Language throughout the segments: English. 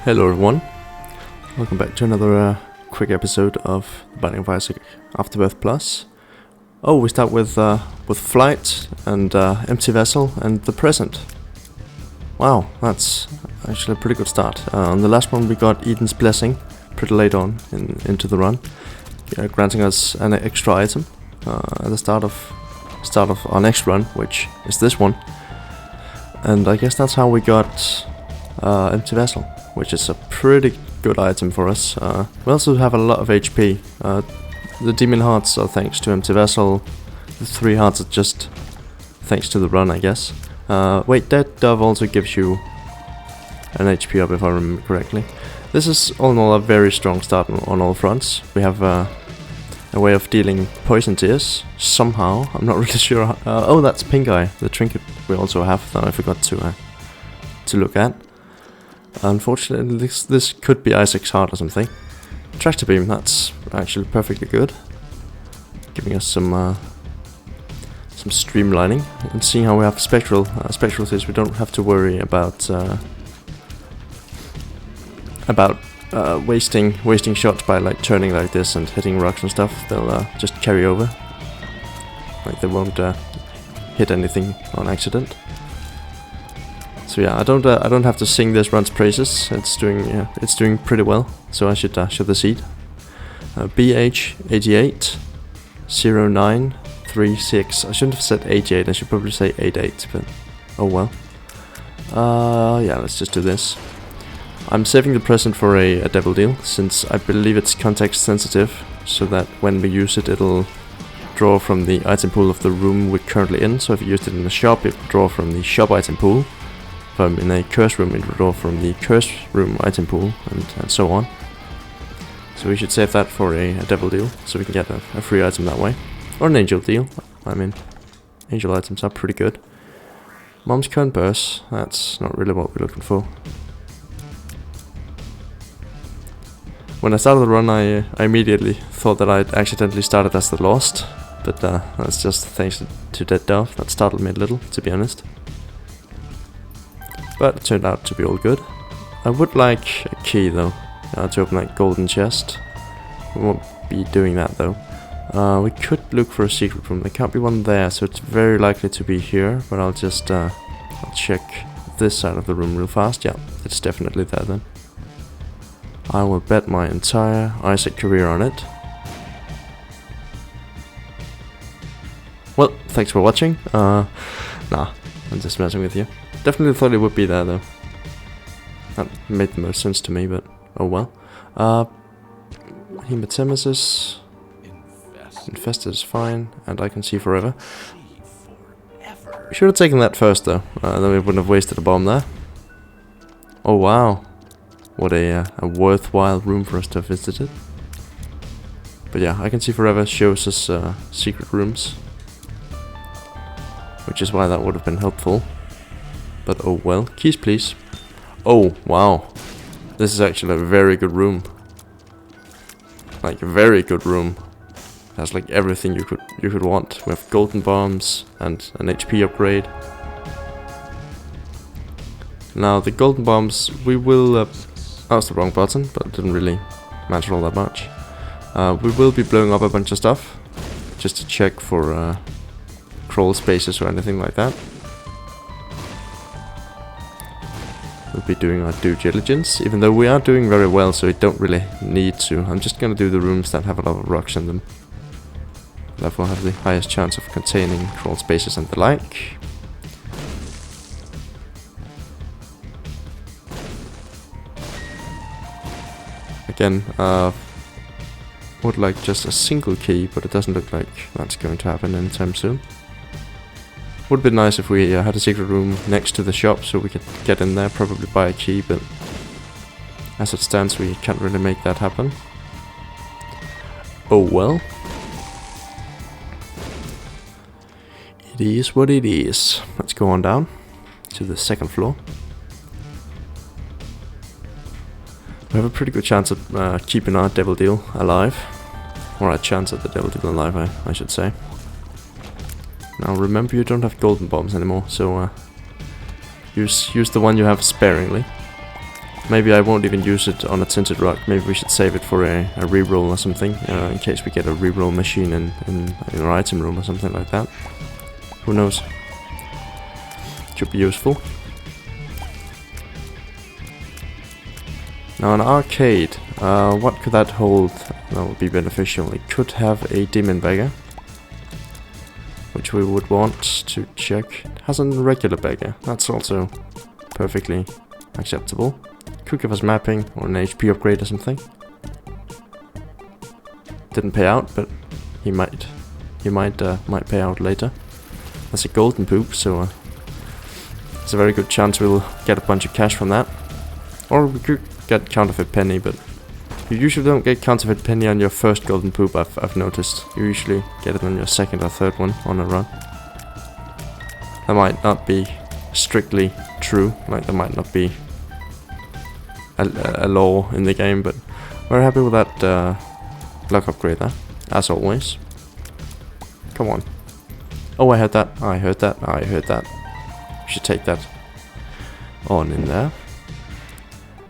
Hello everyone, welcome back to another quick episode of Binding of Isaac Afterbirth Plus. Oh, we start with Flight and Empty Vessel and the Present. Wow, that's actually a pretty good start. On the last one we got Eden's Blessing pretty late on into the run, granting us an extra item at the start of our next run, which is this one. And I guess that's how we got Empty Vessel, which is a pretty good item for us. We also have a lot of HP. The Demon Hearts are thanks to Empty Vessel. The 3 hearts are just thanks to the run, I guess. Wait, Dead Dove also gives you an HP up if I remember correctly. This is all in all a very strong start on all fronts. We have a way of dealing poison tears somehow. I'm not really sure. Oh, that's Pink Eye, the trinket we also have that I forgot to look at. Unfortunately, this could be Isaac's heart or something. Tractor Beam, that's actually perfectly good, giving us some streamlining. And seeing how we have spectral tears, we don't have to worry about wasting shots by like turning like this and hitting rocks and stuff. They'll just carry over. Like they won't hit anything on accident. So yeah, I don't have to sing this run's praises. It's doing pretty well. So I should show the seed. BH88 0936. I shouldn't have said 88. I should probably say 88. But oh well. Yeah, let's just do this. I'm saving the present for a devil deal, since I believe it's context sensitive, so that when we use it, it'll draw from the item pool of the room we're currently in. So if you used it in the shop, it will draw from the shop item pool. If I'm in a curse room, it will draw from the curse room item pool, and so on. So we should save that for a devil deal, so we can get a free item that way. Or an angel deal. I mean, angel items are pretty good. Mom's current purse, that's not really what we're looking for. When I started the run, I immediately thought that I'd accidentally started as the Lost, but that's just thanks to Dead Dove. That startled me a little, to be honest. But it turned out to be all good. I would like a key though, to open that golden chest. We won't be doing that though. We could look for a secret room. There can't be one there, so it's very likely to be here. But I'll just I'll check this side of the room real fast. Yeah, it's definitely there then. I will bet my entire Isaac career on it. Well, thanks for watching. Nah, I'm just messing with you. Definitely thought it would be there though. That made the most sense to me, but oh well. Hematemesis. Infested is fine, and I can see forever. We should have taken that first though, then we wouldn't have wasted a bomb there. Oh wow. What a worthwhile room for us to have visited. But yeah, I can see forever shows us secret rooms, which is why that would have been helpful. But oh well. Keys please. Oh wow, this is actually a very good room. Like a very good room. It has like everything you could want. We have golden bombs and an HP upgrade. Now the golden bombs, we will that was the wrong button, but it didn't really matter all that much. We will be blowing up a bunch of stuff, just to check for crawl spaces or anything like that. We'll be doing our due diligence, even though we are doing very well, so we don't really need to. I'm just gonna do the rooms that have a lot of rocks in them. Therefore have the highest chance of containing crawl spaces and the like. Again, would like just a single key, but it doesn't look like that's going to happen anytime soon. Would be nice if we had a secret room next to the shop so we could get in there, probably buy a key, but as it stands we can't really make that happen. Oh well. It is what it is. Let's go on down to the second floor. We have a pretty good chance of keeping our devil deal alive. Or a chance at the devil deal alive, I should say. Now remember, you don't have golden bombs anymore, so use the one you have sparingly. Maybe I won't even use it on a tinted rock. Maybe we should save it for a reroll or something, in case we get a reroll machine in our item room or something like that. Who knows? Should be useful. Now an arcade, what could that hold that would be beneficial? It could have a demon beggar, which we would want to check. It has a regular beggar, that's also perfectly acceptable. Could give us mapping or an HP upgrade or something. Didn't pay out, but he might pay out later. That's a golden poop, so there's a very good chance we'll get a bunch of cash from that. Or we could get counterfeit penny, but you usually don't get counterfeit penny on your first golden poop, I've noticed. You usually get it on your second or third one on a run. That might not be strictly true, like there might not be a law in the game, but we're happy with that luck upgrade there, as always. Come on. Oh, I heard that, I heard that, I heard that. We should take that on in there.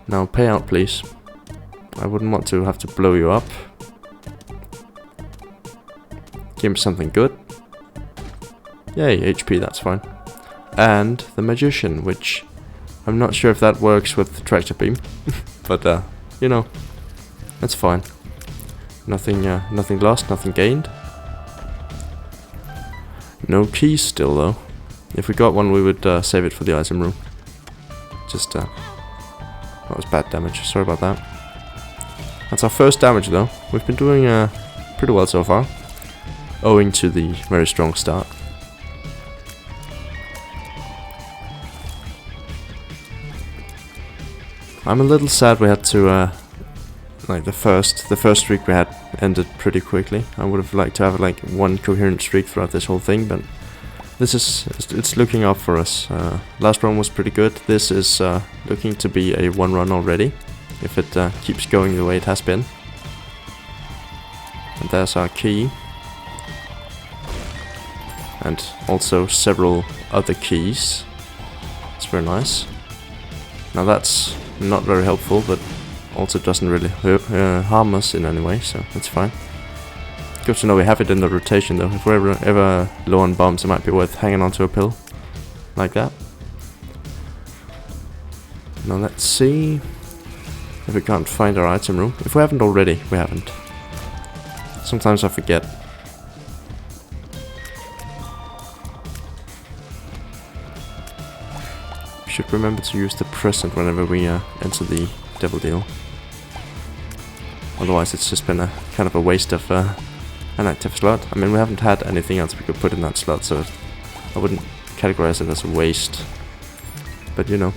Now pay out, please. I wouldn't want to have to blow you up. Give me something good. Yay, HP, that's fine. And the Magician, which I'm not sure if that works with the Tractor Beam. But, you know, that's fine. Nothing lost, nothing gained. No keys still, though. If we got one, we would save it for the item room. Just, that was bad damage, sorry about that. That's our first damage, though. We've been doing pretty well so far, owing to the very strong start. I'm a little sad we had to, like the first streak we had ended pretty quickly. I would have liked to have like one coherent streak throughout this whole thing, but it's looking up for us. Last run was pretty good. This is looking to be a one run already, if it keeps going the way it has been. And there's our key. And also several other keys. It's very nice. Now that's not very helpful, but also doesn't really harm us in any way, so that's fine. Good to know we have it in the rotation though. If we're ever low on bombs, it might be worth hanging onto a pill like that. Now let's see if we can't find our item room. If we haven't already, we haven't. Sometimes I forget. Should remember to use the present whenever we enter the devil deal. Otherwise it's just been a kind of a waste of an active slot. I mean, we haven't had anything else we could put in that slot, so I wouldn't categorize it as a waste. But you know,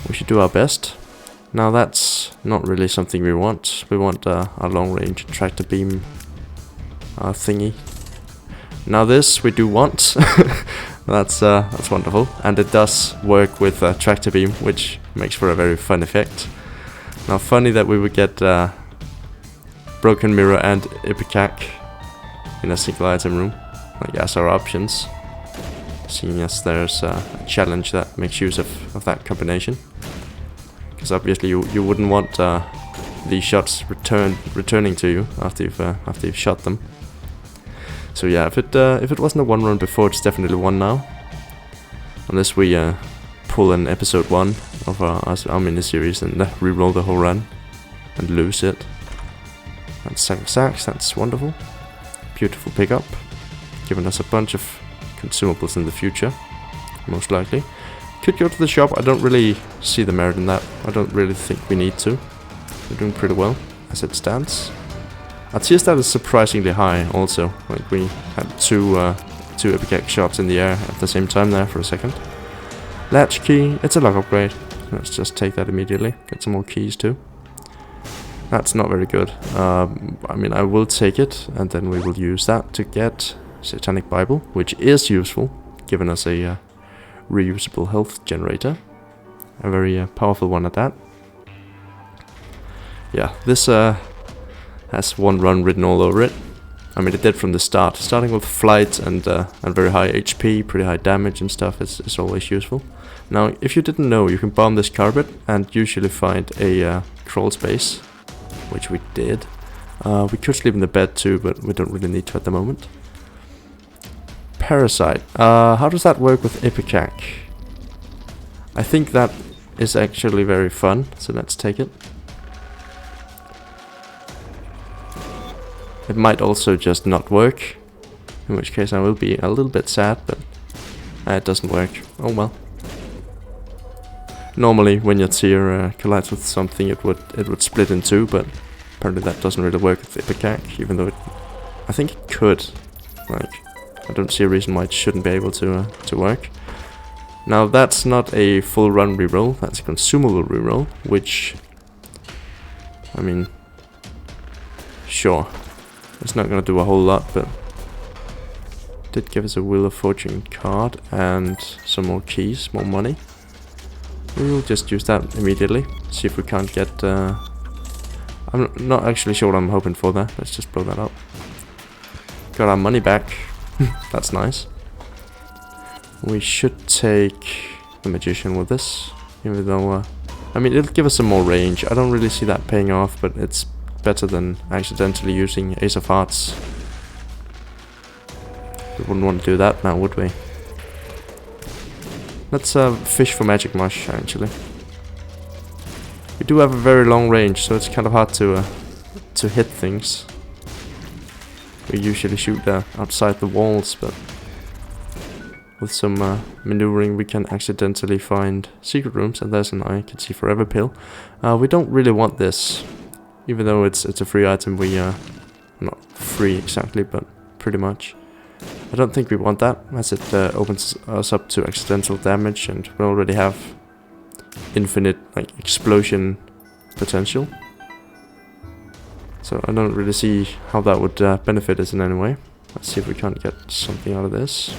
we should do our best. Now that's not really something we want. We want our long range tractor beam thingy. Now this we do want. That's wonderful, and it does work with tractor beam, which makes for a very fun effect. Now, funny that we would get broken mirror and ipecac in a single item room, like as our options. Seeing as there's a challenge that makes use of that combination, because obviously you wouldn't want these shots returning to you after you've shot them. So yeah, if it wasn't a one run before, it's definitely one now. Unless we pull an episode 1 of our miniseries and reroll the whole run and lose it. That's sack of sacks, that's wonderful. Beautiful pickup, giving us a bunch of consumables in the future, most likely. Could go to the shop. I don't really see the merit in that. I don't really think we need to. We're doing pretty well as it stands. Our tier stat is surprisingly high also. Like we had two ipecac shots in the air at the same time there for a second. Latch key, it's a luck upgrade. Let's just take that immediately. Get some more keys too. That's not very good. I mean, I will take it, and then we will use that to get Satanic Bible, which is useful, giving us a reusable health generator. A very powerful one at that. Yeah, this has one run written all over it. I mean, it did from the start. Starting with flight and very high HP, pretty high damage and stuff is always useful. Now, if you didn't know, you can bomb this carpet and usually find a crawl space, which we did. We could sleep in the bed too, but we don't really need to at the moment. Parasite. How does that work with Ipecac? I think that is actually very fun, so let's take it. It might also just not work, in which case I will be a little bit sad, but it doesn't work. Oh well. Normally, when your tear collides with something, it would split in two, but apparently that doesn't really work with Ipecac, even though I think it could. Like, I don't see a reason why it shouldn't be able to work. Now, that's not a full run reroll, that's a consumable reroll, which, I mean, sure, it's not gonna do a whole lot, but did give us a Wheel of Fortune card and some more keys, more money. We'll just use that immediately, see if we can't get, I'm not actually sure what I'm hoping for there, let's just blow that up. Got our money back, that's nice. We should take the Magician with us, even though, I mean, it'll give us some more range. I don't really see that paying off, but it's better than accidentally using Ace of Hearts. We wouldn't want to do that now, would we? Let's fish for Magic Mush, actually. We do have a very long range, so it's kind of hard to hit things. We usually shoot outside the walls, but with some maneuvering we can accidentally find secret rooms, and there's an I can see forever pill. We don't really want this, even though it's a free item. We not free exactly, but pretty much. I don't think we want that, as it opens us up to accidental damage, and we already have infinite like explosion potential. So I don't really see how that would benefit us in any way. Let's see if we can't get something out of this.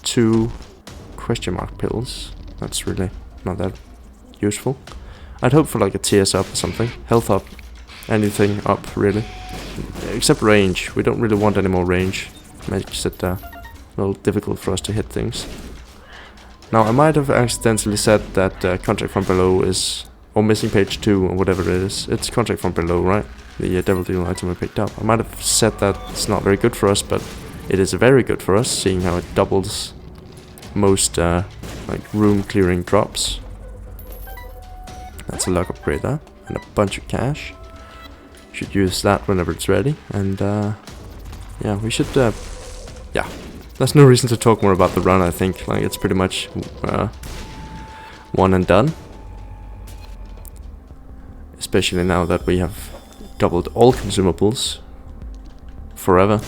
2 question mark pills. That's really not that useful. I'd hope for like a TS up or something. Health up. Anything up, really. Except range. We don't really want any more range. Makes it a little difficult for us to hit things. Now, I might have accidentally said that Contract from Below is... or Missing Page 2 or whatever it is. It's Contract from Below, right? The Devil Deal item we picked up. I might have said that it's not very good for us, but it is very good for us, seeing how it doubles most like room clearing drops. That's a luck upgrade there, and a bunch of cash. Should use that whenever it's ready, and yeah, we should. Yeah, there's no reason to talk more about the run. I think like it's pretty much one and done. Especially now that we have doubled all consumables forever.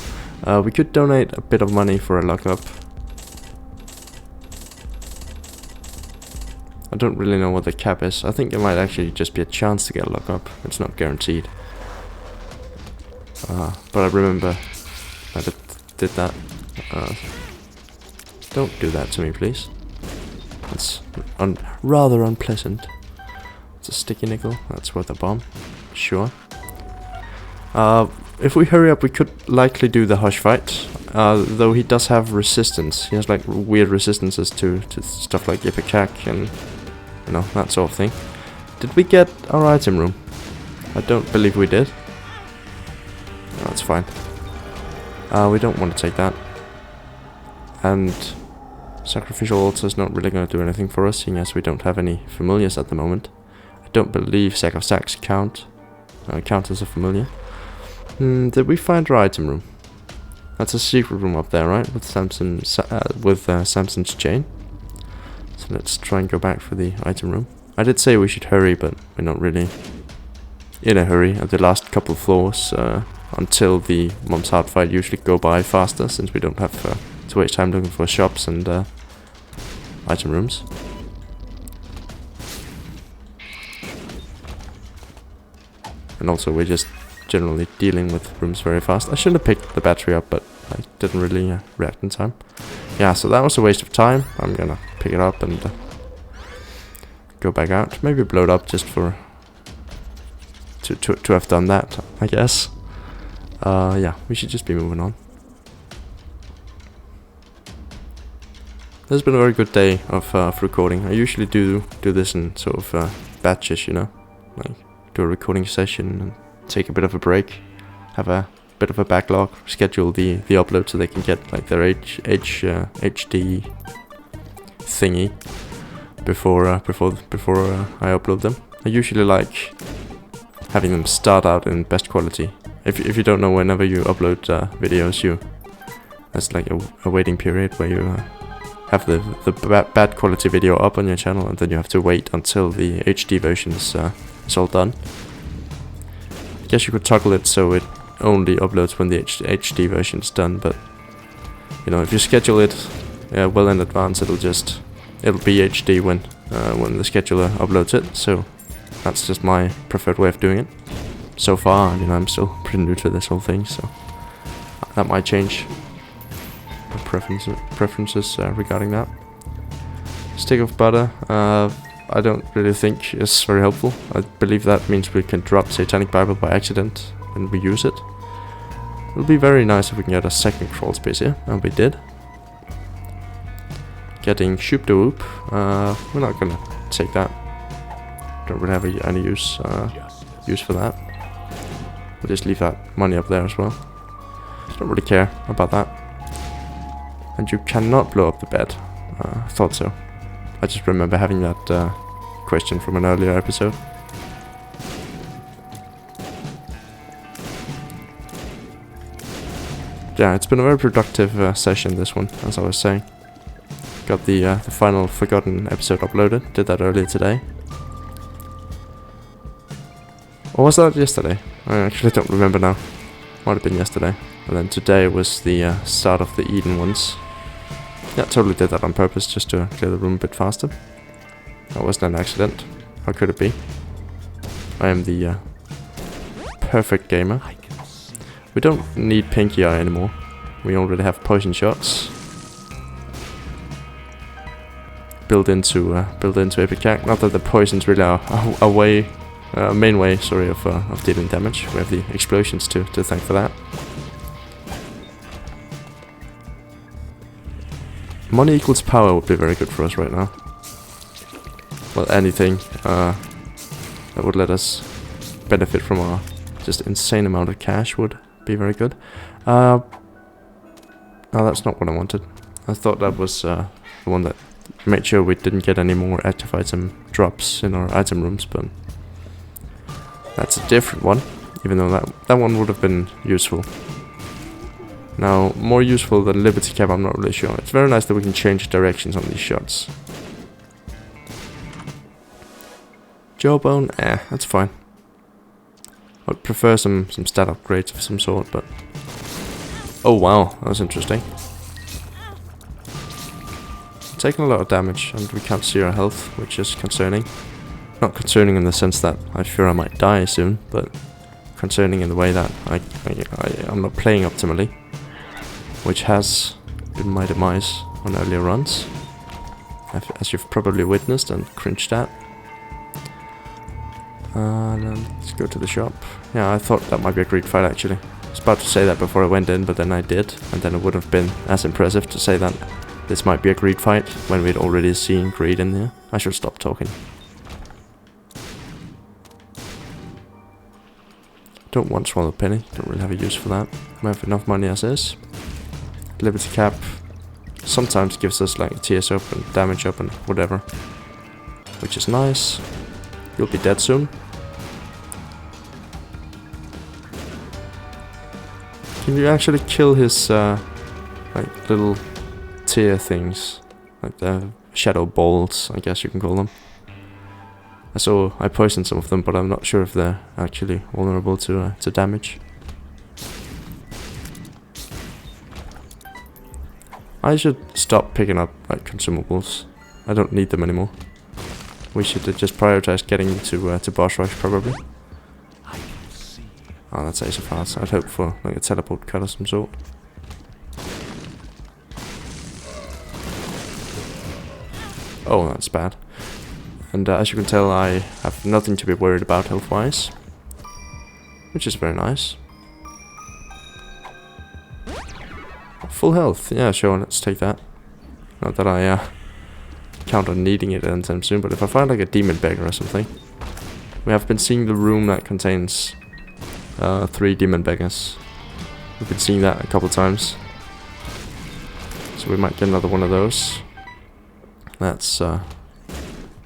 We could donate a bit of money for a lockup. I don't really know what the cap is. I think it might actually just be a chance to get a lockup. It's not guaranteed. But I remember that it did that. Don't do that to me, please. It's rather unpleasant. It's a sticky nickel. That's worth a bomb. Sure. If we hurry up, we could likely do the Hush fight. Though he does have resistance. He has like weird resistances to stuff like Ipecac and you know, that sort of thing. Did we get our item room? I don't believe we did. No, that's fine. We don't want to take that. And Sacrificial Altar is not really going to do anything for us, seeing as we don't have any familiars at the moment. I don't believe Sack of Sacks count as a familiar. Did we find our item room? That's a secret room up there, right? With Samson's chain. So let's try and go back for the item room. I did say we should hurry, but we're not really in a hurry. At the last couple of floors, until the Mom's Heart fight, usually go by faster, since we don't have to waste time looking for shops and item rooms. And also we're just generally dealing with rooms very fast. I shouldn't have picked the battery up, but I didn't really react in time. Yeah, so that was a waste of time. I'm gonna pick it up and go back out. Maybe blow it up just for to have done that, I guess. Yeah, we should just be moving on. This has been a very good day of recording. I usually do this in sort of batches, you know, like do a recording session and take a bit of a break, have a bit of a backlog, schedule the upload so they can get like their HD thingy before I upload them. I usually like having them start out in best quality. If you don't know, whenever you upload videos, there's like a waiting period where you have the bad quality video up on your channel, and then you have to wait until the HD version is all done. I guess you could toggle it so it only uploads when the HD version is done, but you know, if you schedule it well in advance, it'll be HD when the scheduler uploads it. So that's just my preferred way of doing it. So far, you know, I'm still pretty new to this whole thing, so that might change preferences regarding that. Stick of butter, I don't really think is very helpful. I believe that means we can drop Satanic Bible by accident when we use it. It would be very nice if we can get a second crawl space here, and we did. Getting Shoop de Whoop, we're not gonna take that. Don't really have any use for that. We'll just leave that money up there as well. Don't really care about that. And you cannot blow up the bed. I thought so. I just remember having that question from an earlier episode. Yeah, it's been a very productive session, this one, as I was saying. Got the final Forgotten episode uploaded. Did that earlier today. Or was that yesterday? I actually don't remember now. Might have been yesterday. And then today was the start of the Eden ones. Yeah, totally did that on purpose, just to clear the room a bit faster. That wasn't an accident. How could it be? I am the perfect gamer. We don't need Pinky Eye anymore. We already have poison shots built into Epic Jack. Not that the poisons really are a main way, of dealing damage. We have the explosions to thank for that. Money equals power would be very good for us right now. Well, anything that would let us benefit from our just insane amount of cash would be very good. No, that's not what I wanted. I thought that was the one that made sure we didn't get any more active item drops in our item rooms, but that's a different one, even though that one would have been useful. Now, more useful than Liberty Cap, I'm not really sure. It's very nice that we can change directions on these shots. Jawbone, that's fine. I'd prefer some stat upgrades of some sort, but... Oh wow, that was interesting. Taking a lot of damage, and we can't see our health, which is concerning. Not concerning in the sense that I fear I might die soon, but concerning in the way that I'm not playing optimally, which has been my demise on earlier runs, as you've probably witnessed and cringed at. Let's go to the shop. Yeah, I thought that might be a great fight actually. I was about to say that before I went in, but then I did, and then it would have been as impressive to say that this might be a greed fight when we'd already seen greed in there. I should stop talking. Don't want Swallow Penny, don't really have a use for that. I have enough money as is. Liberty Cap sometimes gives us like TS up and damage up and whatever, which is nice. You'll be dead soon. Can you actually kill his like little tier things, like the shadow balls, I guess you can call them? I poisoned some of them, but I'm not sure if they're actually vulnerable to damage. I should stop picking up like consumables. I don't need them anymore. We should just prioritize getting to boss rush probably. Oh, that's Ace of Hearts. I'd hope for like a teleport cut of some sort. Oh, that's bad. And as you can tell, I have nothing to be worried about health-wise, which is very nice. Full health, yeah, sure, let's take that. Not that I count on needing it anytime soon, but if I find like a demon beggar or something. We have been seeing the room that contains 3 demon beggars. We've been seeing that a couple times. So we might get another one of those. That's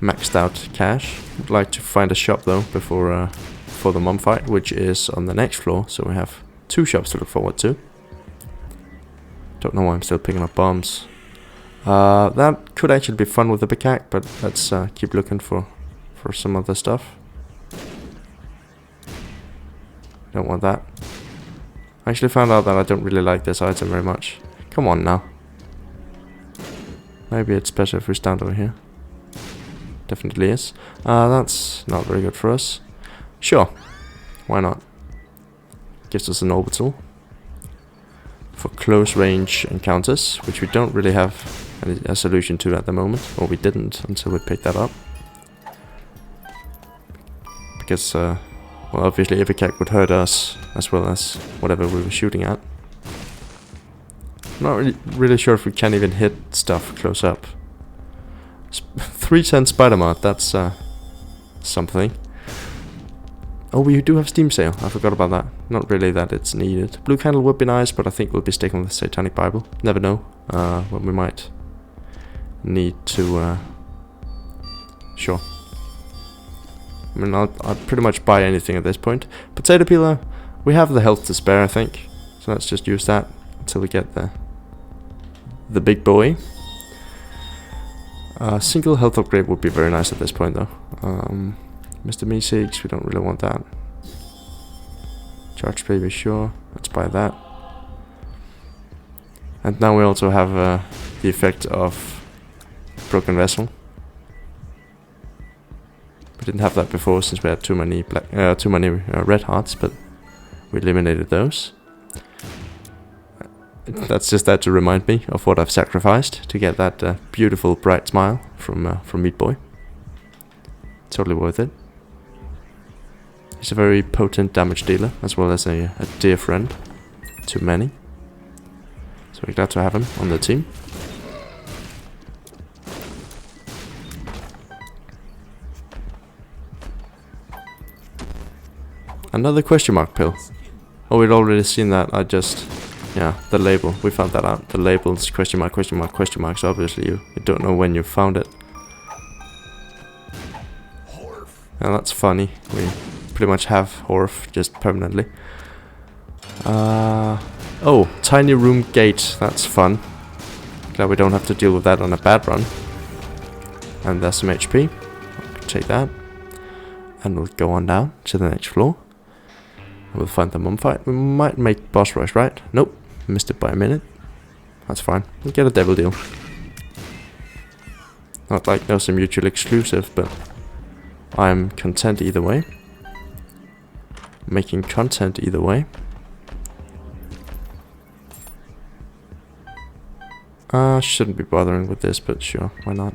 maxed out cash. I'd like to find a shop though before the mom fight, which is on the next floor. So we have 2 shops to look forward to. Don't know why I'm still picking up bombs. That could actually be fun with the Bikak, but let's keep looking for some other stuff. Don't want that. I actually found out that I don't really like this item very much. Come on now. Maybe it's better if we stand over here. Definitely is. That's not very good for us. Sure. Why not? Gives us an orbital. For close range encounters, which we don't really have a solution to at the moment. Or we didn't until we picked that up. Because, well, obviously Ipecac would hurt us as well as whatever we were shooting at. I'm not really sure if we can even hit stuff close up. 310 spider mod, that's something. Oh, we do have Steam Sale. I forgot about that. Not really that it's needed. Blue Candle would be nice, but I think we'll be sticking with the Satanic Bible. Never know when we might need to... Sure. I mean, I'll pretty much buy anything at this point. Potato Peeler, we have the health to spare, I think. So let's just use that until we get the big boy. Single health upgrade would be very nice at this point, though. Mr. Meeseeks, we don't really want that. Charge Baby, sure. Let's buy that. And now we also have the effect of Broken Vessel. We didn't have that before since we had too many red hearts, but we eliminated those. That's just that to remind me of what I've sacrificed to get that beautiful bright smile from Meat Boy. Totally worth it. He's a very potent damage dealer, as well as a dear friend to many. So we're glad to have him on the team. Another question mark pill. Oh, we'd already seen that. Yeah, the label. We found that out. The label's question mark, question mark, question mark. So obviously you don't know when you found it. And that's funny. We pretty much have Horf just permanently. Oh, tiny room gate. That's fun. Glad we don't have to deal with that on a bad run. And there's some HP. Take that. And we'll go on down to the next floor. We'll find the mum fight. We might make boss rush, right? Nope. Missed it by a minute. That's fine. We'll get a devil deal. Not like there's a mutual exclusive, but I'm content either way. Making content either way. Shouldn't be bothering with this, but sure, why not?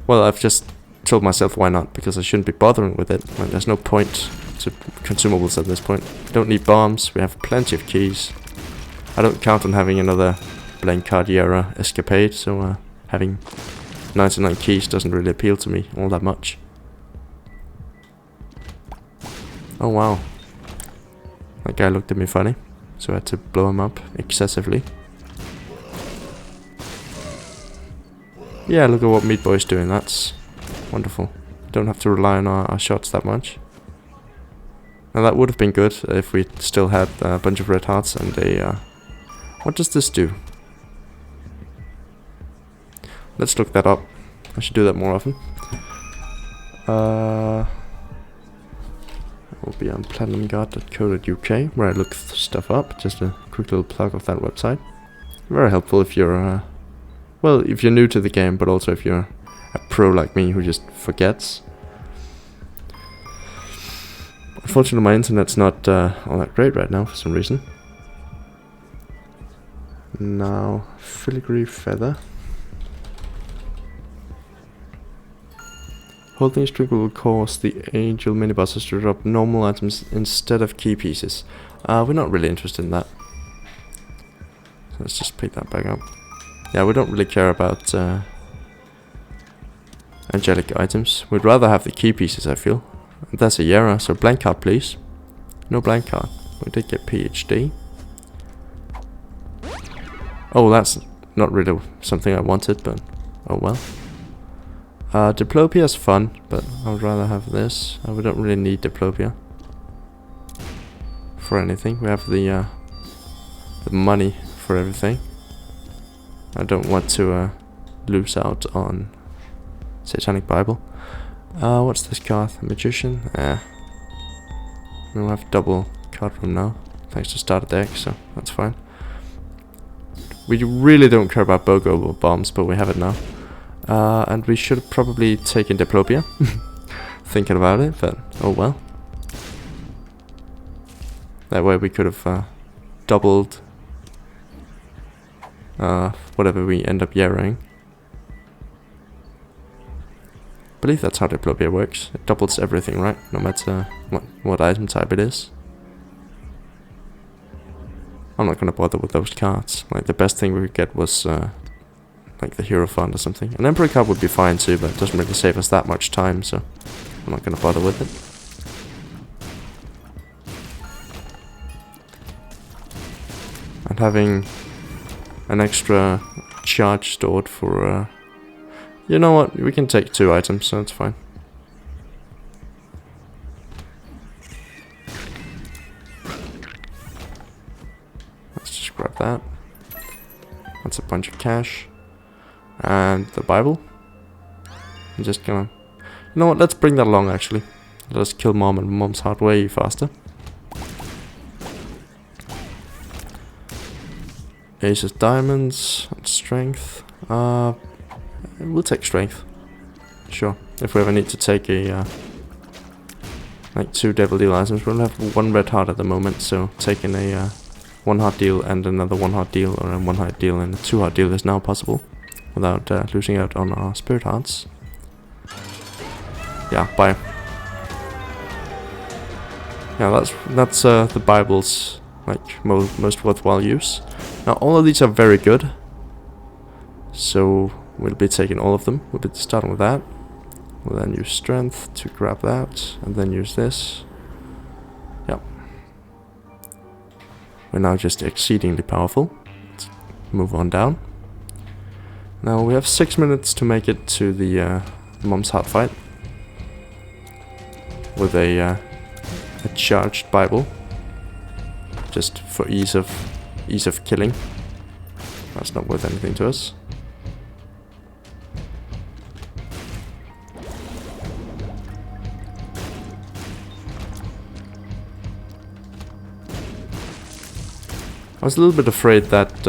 Well, I've just told myself why not, because I shouldn't be bothering with it. Like, there's no point to consumables at this point. Don't need bombs, we have plenty of keys. I don't count on having another Blank Cardiera escapade, so having 99 keys doesn't really appeal to me all that much. Oh wow. That guy looked at me funny, so I had to blow him up excessively. Yeah, look at what Meat Boy's doing, that's wonderful. Don't have to rely on our shots that much. Now that would have been good if we still had a bunch of red hearts and a... what does this do? Let's look that up. I should do that more often. Will be on platinumguard.co.uk, where I look stuff up. Just a quick little plug of that website. Very helpful if you're... well, if you're new to the game, but also if you're a pro like me who just forgets. Unfortunately, my internet's not all that great right now for some reason. Now, filigree feather. Holding a string will cause the angel minibosses to drop normal items instead of key pieces. We're not really interested in that. So let's just pick that back up. Yeah, we don't really care about angelic items. We'd rather have the key pieces, I feel. And that's a Yara, so blank card please. No blank card. We did get PhD. Oh, that's not really something I wanted, but oh well. Diplopia is fun, but I would rather have this. We don't really need Diplopia for anything. We have the money for everything. I don't want to lose out on Satanic Bible. What's this card? Magician? We'll have double card room now, thanks to starter deck, so that's fine. We really don't care about BOGO bombs, but we have it now. And we should probably take in Diplopia. Thinking about it, but oh well. That way we could have doubled whatever we end up yarring. I believe that's how Diplopia works. It doubles everything, right? No matter what item type it is. I'm not gonna bother with those cards. Like, the best thing we could get was like the Hero Fund or something. An Emperor card would be fine too, but it doesn't really save us that much time, so I'm not gonna bother with it. And having an extra charge stored for you know what, we can take 2 items, so it's fine. Let's just grab that. That's a bunch of cash. And the Bible. I'm just gonna... You know what, let's bring that along actually. Let us kill Mom and Mom's heart way faster. Ace of Diamonds, and Strength. We'll take Strength. Sure. If we ever need to take a like 2 Devil Deal items, we'll have 1 red heart at the moment, so taking a 1 heart deal and another 1 heart deal, or a 1 heart deal and a 2 heart deal is now possible without losing out on our spirit hearts. Yeah, bye. Yeah, that's the Bible's like most worthwhile use. Now all of these are very good, so we'll be taking all of them. We'll be starting with that. We'll then use Strength to grab that, and then use this. Yep. We're now just exceedingly powerful. Let's move on down. Now we have 6 minutes to make it to the Mom's Heart fight with a charged Bible, just for ease of killing. That's not worth anything to us. I was a little bit afraid that,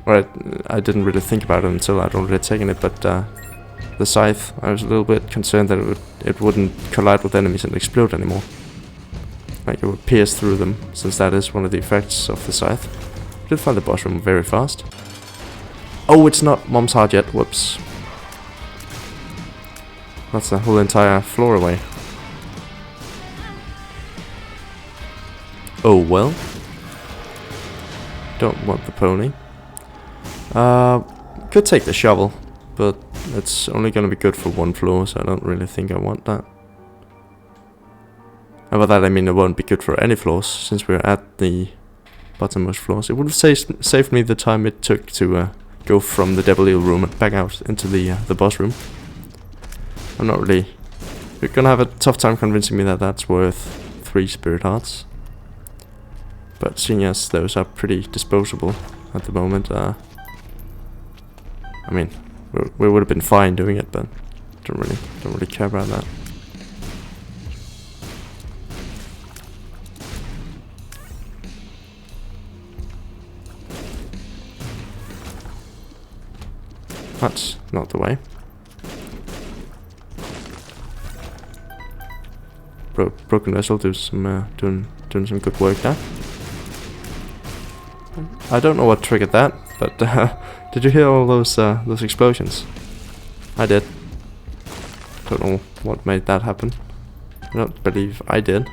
I didn't really think about it until I'd already taken it, but the scythe, I was a little bit concerned that it wouldn't collide with enemies and explode anymore. Like, it would pierce through them, since that is one of the effects of the scythe. I did find the boss room very fast. Oh, it's not Mom's Heart yet, whoops. That's the whole entire floor away. Oh well. Don't want the pony. Could take the shovel, but it's only gonna be good for 1 floor, so I don't really think I want that. And by that I mean it won't be good for any floors, since we're at the bottommost floors. It would have saved me the time it took to go from the Devil Eel room and back out into the boss room. I'm not really... You're gonna have a tough time convincing me that that's worth 3 spirit hearts. But seeing as those are pretty disposable at the moment, I mean, we would have been fine doing it, but don't really care about that. That's not the way. Broken Vessel doing some good work there. I don't know what triggered that, but did you hear all those explosions? I did. Don't know what made that happen. I don't believe I did.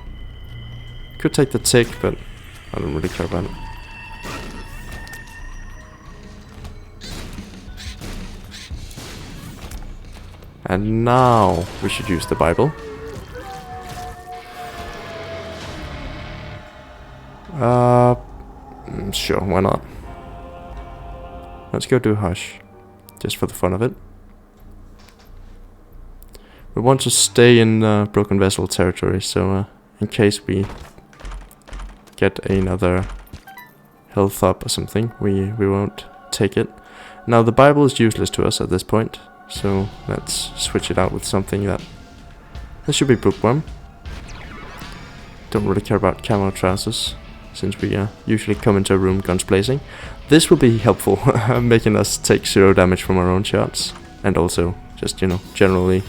Could take the tick, but I don't really care about it. And now we should use the Bible. Sure, why not? Let's go do Hush, just for the fun of it. We want to stay in Broken Vessel territory, so in case we get another health up or something, we won't take it. Now the Bible is useless to us at this point, so let's switch it out with something that... This should be Bookworm. Don't really care about camo trousers, since we usually come into a room guns blazing. This will be helpful, making us take 0 damage from our own shots, and also just, you know, generally...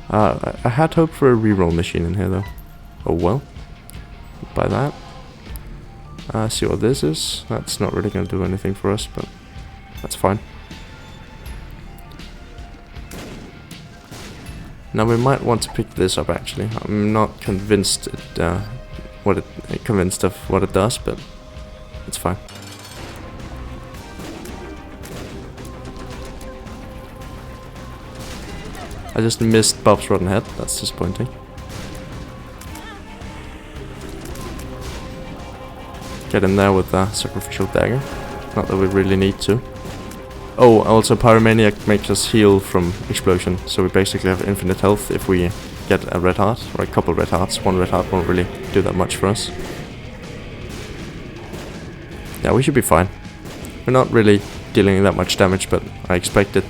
I had hoped for a reroll machine in here though. Oh well. By that. See what this is. That's not really going to do anything for us, but that's fine. Now we might want to pick this up actually. I'm not convinced convinced of what it does, but it's fine. I just missed Bob's rotten head. That's disappointing. Get in there with the sacrificial dagger. Not that we really need to. Oh, also Pyromaniac makes us heal from explosion, so we basically have infinite health if we get a red heart, or a couple red hearts. One red heart won't really do that much for us. Yeah, we should be fine. We're not really dealing that much damage, but I expected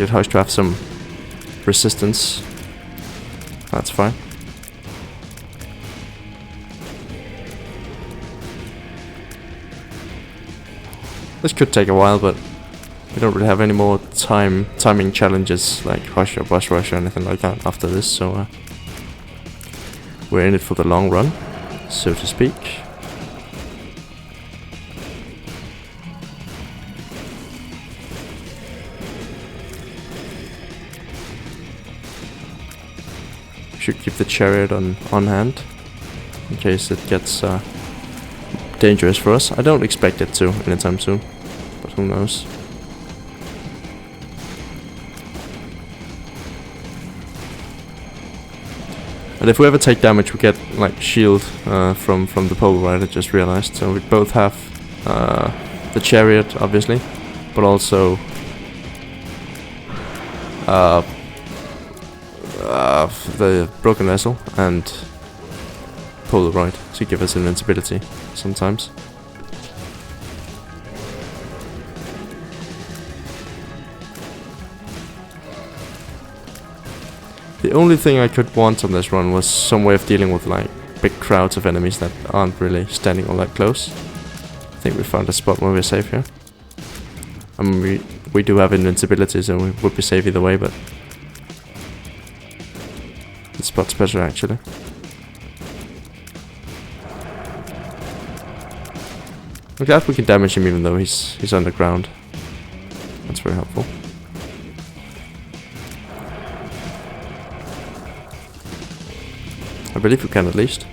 Hush to have some resistance. That's fine. This could take a while, but we don't really have any more timing challenges like Hush or Boss Rush or anything like that after this, so we're in it for the long run, so to speak. Should keep the chariot on hand in case it gets dangerous for us. I don't expect it to anytime soon, but who knows. And if we ever take damage, we get like shield from the pole, right? I just realized. So we both have the chariot, obviously, but also the broken vessel and Polaroid to give us invincibility sometimes. The only thing I could want on this run was some way of dealing with like big crowds of enemies that aren't really standing all that close. I think we found a spot where we're safe here. I mean, we do have invincibility, so we would be safe either way, but this spot's better actually. I'm glad we can damage him even though he's underground. That's very helpful. I believe we can at least.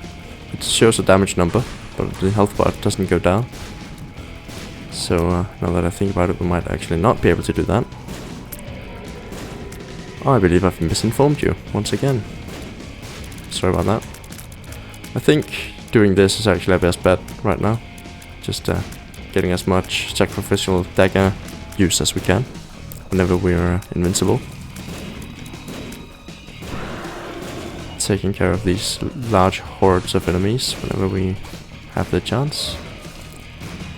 It shows a damage number, but the health bar doesn't go down. So now that I think about it, we might actually not be able to do that. I believe I've misinformed you once again. Sorry about that. I think doing this is actually our best bet right now. Just getting as much sacrificial dagger use as we can whenever we're invincible. Taking care of these large hordes of enemies whenever we have the chance.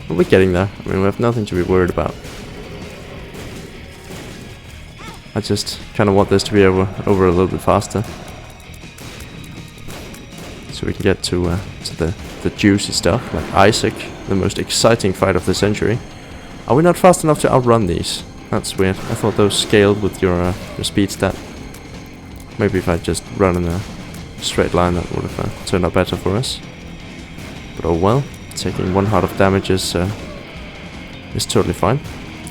But we're getting there. I mean, we have nothing to be worried about. I just kind of want this to be over a little bit faster, so we can get to the juicy stuff, like Isaac, the most exciting fight of the century. Are we not fast enough to outrun these? That's weird. I thought those scaled with your speed stat. Maybe if I just run in a straight line, that would have turned out better for us. But oh well, taking 1 heart of damage is totally fine,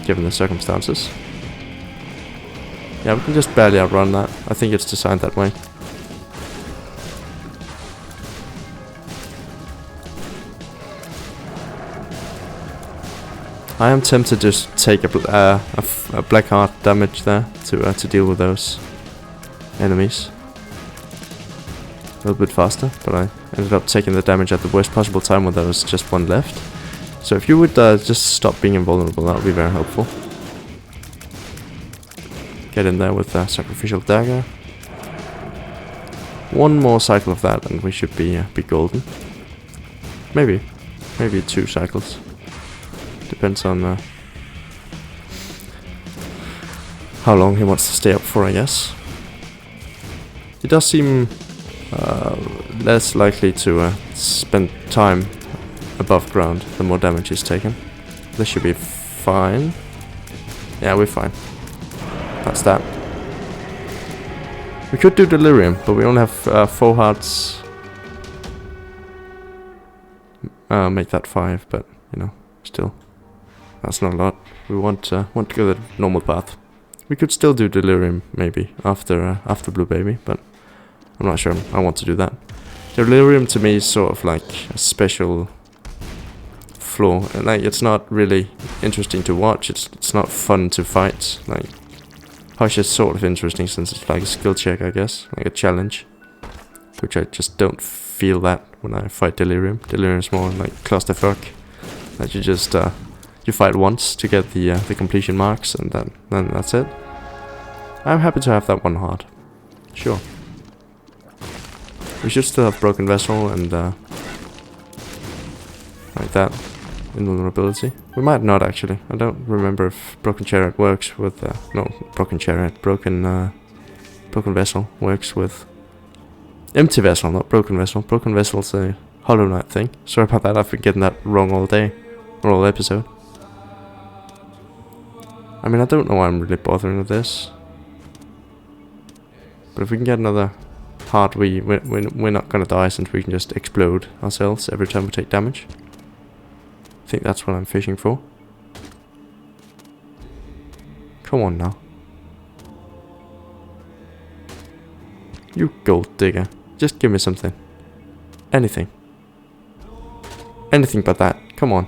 given the circumstances. Yeah, we can just barely outrun that. I think it's designed that way. I am tempted to just take a black heart damage there to deal with those enemies a little bit faster, but I ended up taking the damage at the worst possible time when there was just one left. So if you would just stop being invulnerable, that would be very helpful. Get in there with the sacrificial dagger. One more cycle of that and we should be golden. Maybe 2 cycles. Depends on how long he wants to stay up for, I guess. He does seem less likely to spend time above ground the more damage he's taken. This should be fine. Yeah, we're fine. That's that. We could do delirium, but we only have 4 hearts. Make that 5, but you know, still, that's not a lot. We want to go the normal path. We could still do delirium maybe after Blue Baby, but I'm not sure I want to do that. Delirium to me is sort of like a special flaw, and like it's not really interesting to watch. It's not fun to fight. Like Hush is sort of interesting since it's like a skill check, I guess, like a challenge, which I just don't feel that when I fight Delirium. Delirium is more like clusterfuck, that you just you fight once to get the completion marks, and then that's it. I'm happy to have that 1 heart. Sure. We should still have Broken Vessel and like that invulnerability. We might not actually. I don't remember if Broken Chariot works with no, Broken Chariot, Broken Vessel works with Empty Vessel, not Broken Vessel. Broken Vessel's a Hollow Knight thing. Sorry about that, I've been getting that wrong all day, or all episode. I mean, I don't know why I'm really bothering with this, but if we can get another heart, we're not gonna die, since we can just explode ourselves every time we take damage. I think that's what I'm fishing for. Come on now. You gold digger. Just give me something. Anything. Anything but that. Come on.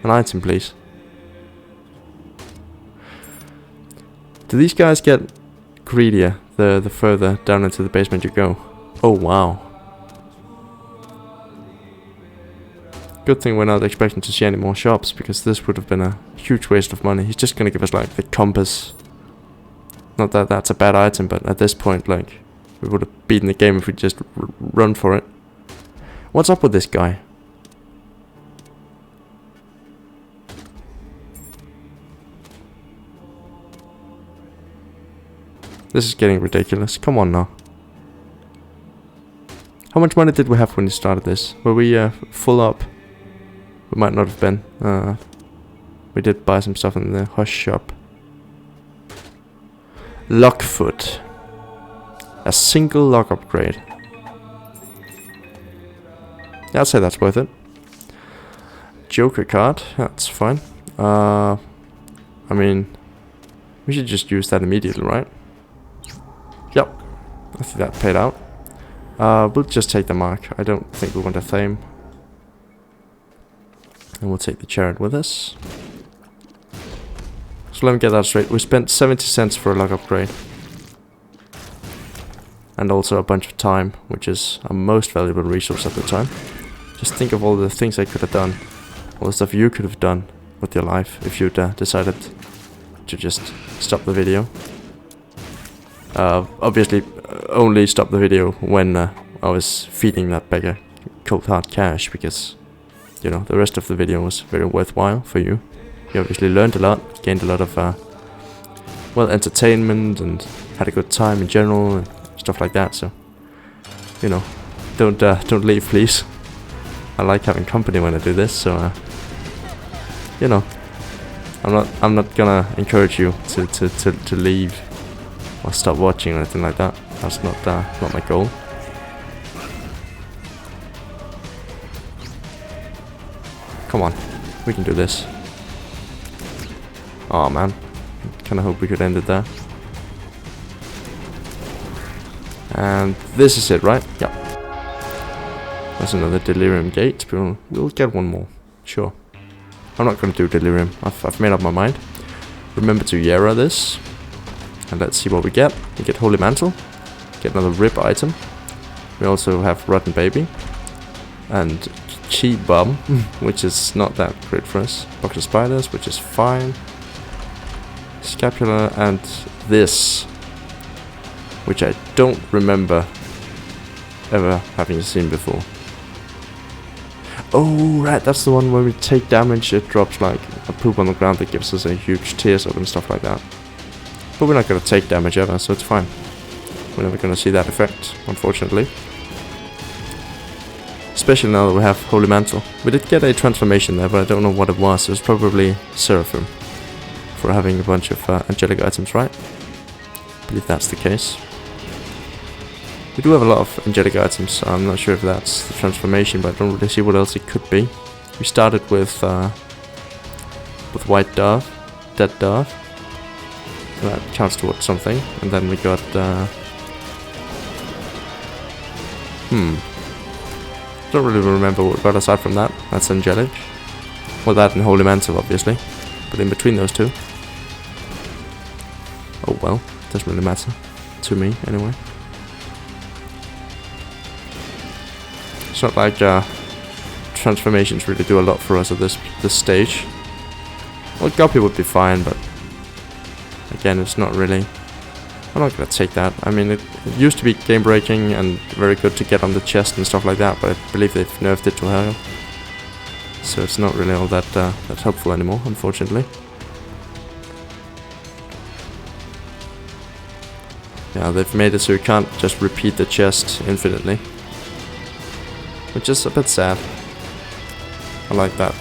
An item, please. Do these guys get greedier the further down into the basement you go? Oh wow. Good thing we're not expecting to see any more shops, because this would have been a huge waste of money. He's just gonna give us like the compass. Not that that's a bad item, but at this point, like, we would have beaten the game if we just run for it. What's up with this guy? This is getting ridiculous. Come on now. How much money did we have when we started this? Were we full up? We might not have been. We did buy some stuff in the Hush shop. Lockfoot. A single lock upgrade. Yeah, I'd say that's worth it. Joker card. That's fine. I mean, we should just use that immediately, right? Yep. I think that paid out. We'll just take the mark. I don't think we want a theme. And we'll take the chariot with us. So let me get that straight. We spent 70 cents for a lock upgrade. And also a bunch of time, which is a most valuable resource at the time. Just think of all the things I could have done. All the stuff you could have done with your life if you'd decided to just stop the video. Obviously, only stop the video when I was feeding that beggar cold hard cash, because, you know, the rest of the video was very worthwhile for you. You obviously learned a lot, gained a lot of, well, entertainment, and had a good time in general, and stuff like that. So, you know, don't leave, please. I like having company when I do this, so, you know, I'm not gonna encourage you to leave or stop watching or anything like that. That's not my goal. Come on, we can do this. Oh man, kinda hope we could end it there. And this is it, right? Yep. That's another delirium gate. We'll get one more, sure. I'm not going to do Delirium. I've made up my mind. Remember to Yara this. And let's see what we get. We get Holy Mantle. Get another Rip item. We also have Rotten Baby. And Chi Bomb, which is not that great for us. Box of Spiders, which is fine. Scapula and this, which I don't remember ever having seen before. Oh, right, that's the one where we take damage, it drops like a poop on the ground that gives us a huge tear soap and stuff like that. But we're not going to take damage ever, so it's fine. We're never going to see that effect, unfortunately. Especially now that we have Holy Mantle. We did get a transformation there, but I don't know what it was. It was probably Seraphim. For having a bunch of angelic items, right? I believe that's the case. We do have a lot of angelic items, so I'm not sure if that's the transformation, but I don't really see what else it could be. We started with White Dove, Dead Dove. That counts towards something, and then we got don't really remember what we got aside from that. That's angelic. Well, that and Holy Mantle, obviously. But in between those two. Oh well, doesn't really matter. To me, anyway. It's not like transformations really do a lot for us at this stage. Well, Guppy would be fine, but again, it's not really. I'm not gonna take that. I mean, it used to be game breaking and very good to get on the chest and stuff like that, but I believe they've nerfed it to hell. So it's not really all that helpful anymore, unfortunately. Yeah, they've made it so you can't just repeat the chest infinitely. Which is a bit sad. I like that.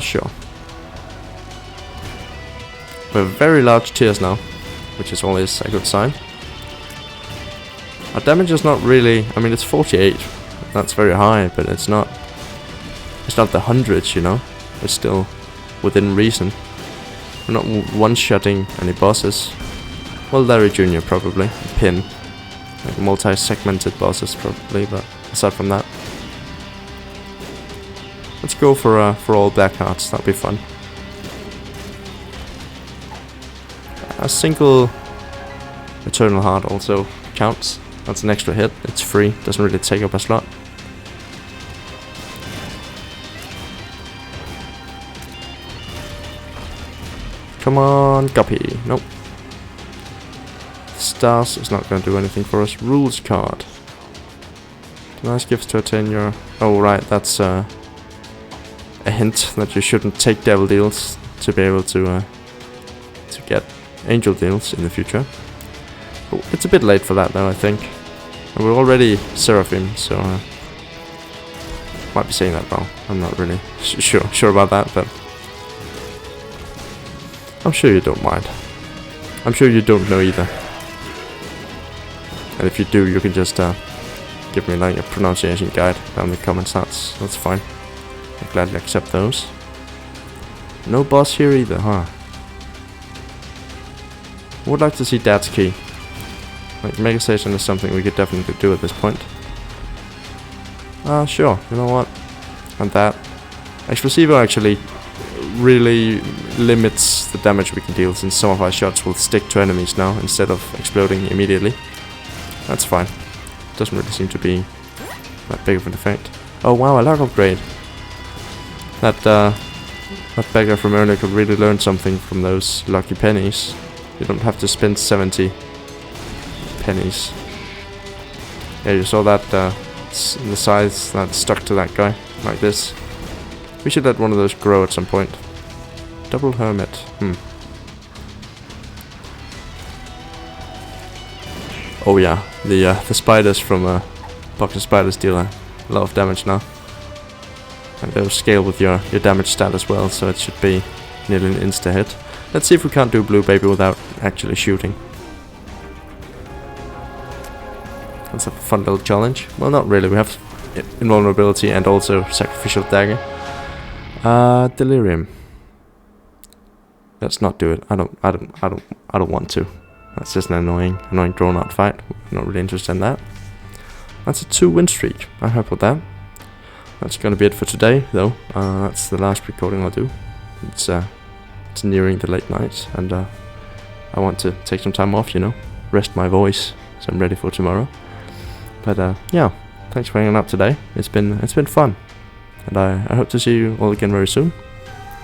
Sure. We have very large tiers now, which is always a good sign. Our damage is not really, I mean, it's 48. That's very high, but it's not the hundreds, you know. It's still within reason. We're not one-shotting any bosses. Well, Larry Jr. probably. Pin. Like multi-segmented bosses probably, but aside from that. Let's go for all black hearts, that'll be fun. A single Eternal Heart also counts. That's an extra hit, it's free, doesn't really take up a slot. Come on, Guppy. Nope. Stars is not going to do anything for us. Rules card. Nice gifts to attain your... Oh, right, that's a hint that you shouldn't take devil deals to be able to get angel deals in the future. Oh, it's a bit late for that, though, I think. And we're already Seraphim, so... might be saying that wrong. I'm not really sure about that, but... I'm sure you don't mind. I'm sure you don't know either. And if you do, you can just give me like a pronunciation guide down in the comments. That's fine. I'll gladly accept those. No boss here either, huh? I would like to see Dad's Key. Like, Mega Station is something we could definitely do at this point. Sure, you know what? And that. Explosivo actually really limits the damage we can deal, since some of our shots will stick to enemies now instead of exploding immediately. That's fine. Doesn't really seem to be that big of an effect. Oh wow, a luck upgrade. That beggar from earlier could really learn something from those lucky pennies. You don't have to spend 70 pennies. Yeah, you saw that the size that stuck to that guy, like this. We should let one of those grow at some point. Double Hermit. Oh yeah, the spiders from Box of Spiders deal a lot of damage now. And they'll scale with your damage stat as well, so it should be nearly an insta-hit. Let's see if we can't do Blue Baby without actually shooting. That's a fun little challenge. Well, not really. We have invulnerability and also Sacrificial Dagger. Delirium. Let's not do it. I don't want to. That's just an annoying drawn out fight. Not really interested in that. That's a 2-win streak. I'm happy with that. that's gonna be it for today, though. That's the last recording I'll do. It's nearing the late night, and I want to take some time off, rest my voice, so I'm ready for tomorrow. But yeah, thanks for hanging out today. It's been fun, and I hope to see you all again very soon.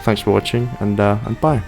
Thanks for watching, and bye.